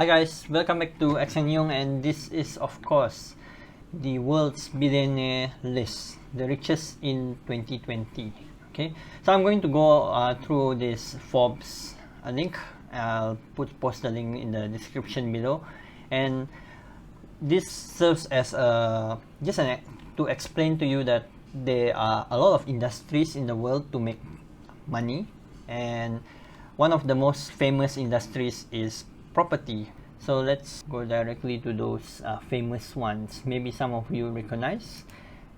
Hi guys, welcome back to Young, and this is of course the world's billionaire list, the richest in 2020. Okay, so I'm going to go through this Forbes link. I'll post the link in the description below, and this serves as to explain to you that there are a lot of industries in the world to make money, and one of the most famous industries is property. So let's go directly to those famous ones. Maybe some of you recognize.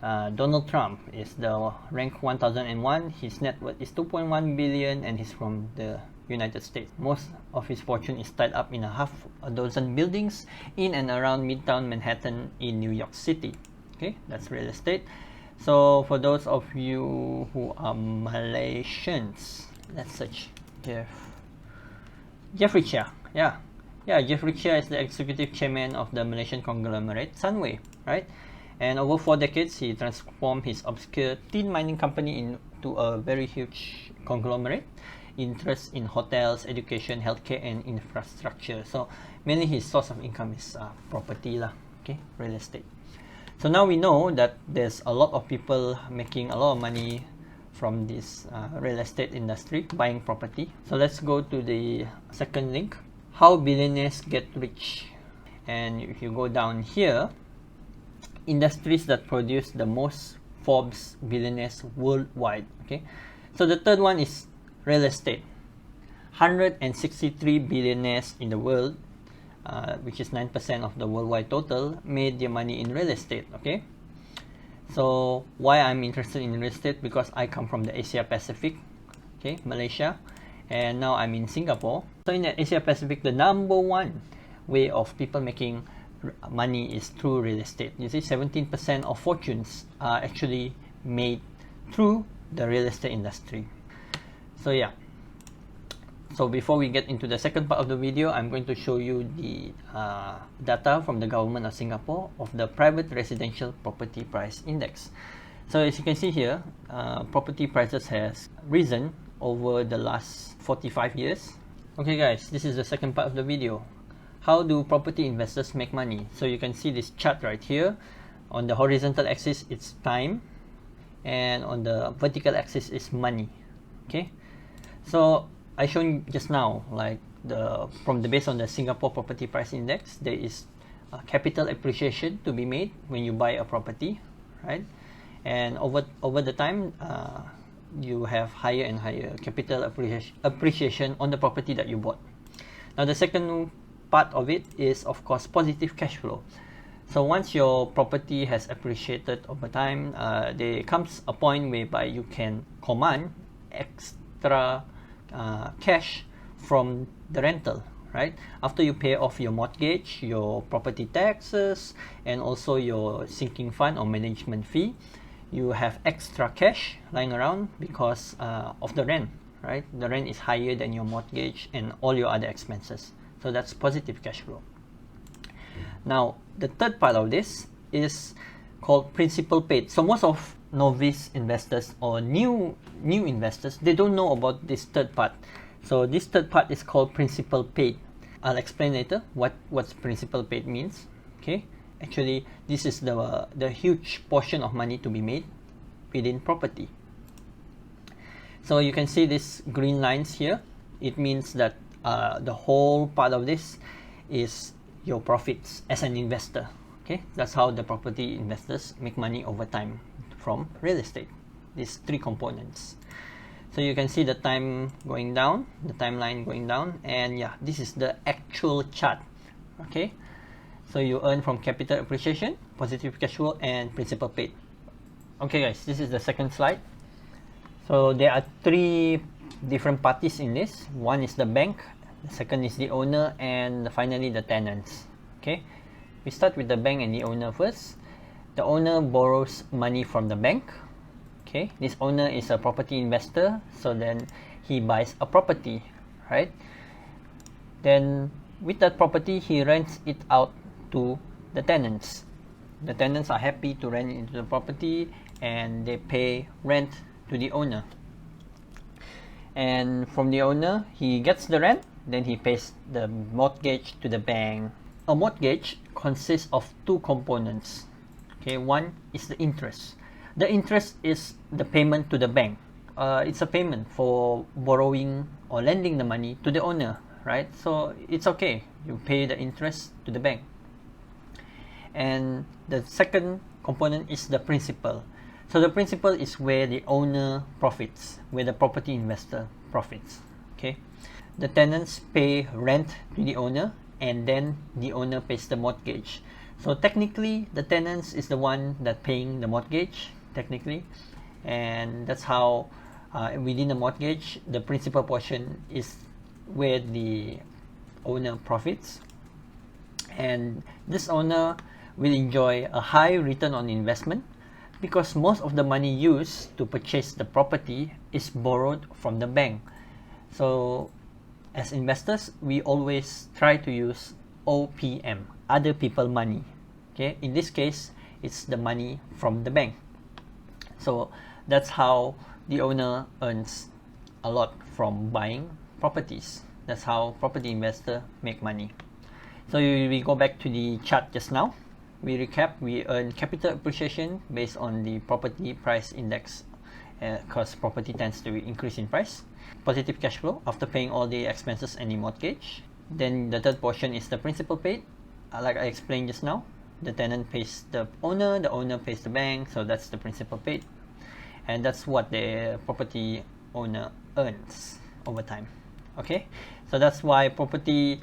Donald Trump is the rank 1001. His net worth is 2.1 billion and he's from the United States. Most of his fortune is tied up in half a dozen buildings in and around Midtown Manhattan in New York City. Okay, that's real estate. So for those of you who are Malaysians, let's search Jeffrey Chia. Jeffrey Chia is the executive chairman of the Malaysian conglomerate Sunway, right? And over 4 decades, he transformed his obscure tin mining company into a very huge conglomerate. Interest in hotels, education, healthcare, and infrastructure. So mainly his source of income is property lah, okay, real estate. So now we know that there's a lot of people making a lot of money from this real estate industry, buying property. So let's go to the second link, how billionaires get rich. And if you go down here, industries that produce the most Forbes billionaires worldwide. Okay, so the third one is real estate. 163 billionaires in the world, which is 9% of the worldwide total, made their money in real estate. Okay, so why I'm interested in real estate? Because I come from the Asia Pacific, okay, Malaysia, and now I'm in Singapore. So in the Asia Pacific, the number one way of people making money is through real estate. You see, 17% of fortunes are actually made through the real estate industry. So yeah, so before we get into the second part of the video, I'm going to show you the data from the government of Singapore of the private residential property price index. So as you can see here, property prices has risen over the last 45 years. Okay guys, this is the second part of the video. How do property investors make money? So you can see this chart right here. On the horizontal axis it's time, and on the vertical axis is money. Okay, so I shown just now, like based on the Singapore property price index, there is capital appreciation to be made when you buy a property, right? And over the time, you have higher and higher capital appreciation on the property that you bought. Now the second part of it is of course positive cash flow. So once your property has appreciated over time, there comes a point whereby you can command extra cash from the rental, right? After you pay off your mortgage, your property taxes, and also your sinking fund or management fee, you have extra cash lying around because of the rent, right? The rent is higher than your mortgage and all your other expenses. So that's positive cash flow. Now the third part of this is called principal paid. So most of novice investors or new investors, they don't know about this third part. So this third part is called principal paid. I'll explain later what's principal paid means. Okay, actually this is the huge portion of money to be made within property. So you can see these green lines here. It means that the whole part of this is your profits as an investor. Okay, that's how the property investors make money over time from real estate. These three components. So you can see the time going down, the timeline going down, and yeah, this is the actual chart. Okay, so you earn from capital appreciation, positive cash flow, and principal paid. Okay guys, this is the second slide. So there are three different parties in this. One is the bank, the second is the owner, and finally the tenants. Okay, we start with the bank and the owner first. The owner borrows money from the bank. Okay, this owner is a property investor, so then he buys a property, right? Then with that property, he rents it out to the tenants. The tenants are happy to rent into the property and they pay rent to the owner. And from the owner, he gets the rent then he pays the mortgage to the bank. A mortgage consists of two components. Okay, one is the interest. The interest is the payment to the bank. It's a payment for borrowing or lending the money to the owner, right? So it's okay, you pay the interest to the bank. And the second component is the principal. So the principal is where the owner profits, where the property investor profits. Okay, the tenants pay rent to the owner, and then the owner pays the mortgage. So technically, the tenants is the one that paying the mortgage technically, and that's how within the mortgage, the principal portion is where the owner profits, and this owner will enjoy a high return on investment because most of the money used to purchase the property is borrowed from the bank. So as investors, we always try to use OPM, other people money. Okay, in this case, it's the money from the bank. So that's how the owner earns a lot from buying properties. That's how property investor make money. So we go back to the chart just now. We recap, we earn capital appreciation based on the property price index because property tends to increase in price. Positive cash flow after paying all the expenses and the mortgage. Then the third portion is the principal paid. Like I explained just now, the tenant pays the owner pays the bank, so that's the principal paid. And that's what the property owner earns over time. Okay, so that's why property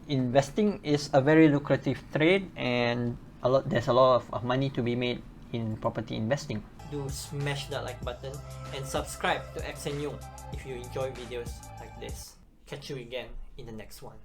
investing is a very lucrative trade, and there's a lot of money to be made in property investing. Do smash that like button and subscribe to X and Yung if you enjoy videos like this. Catch you again in the next one.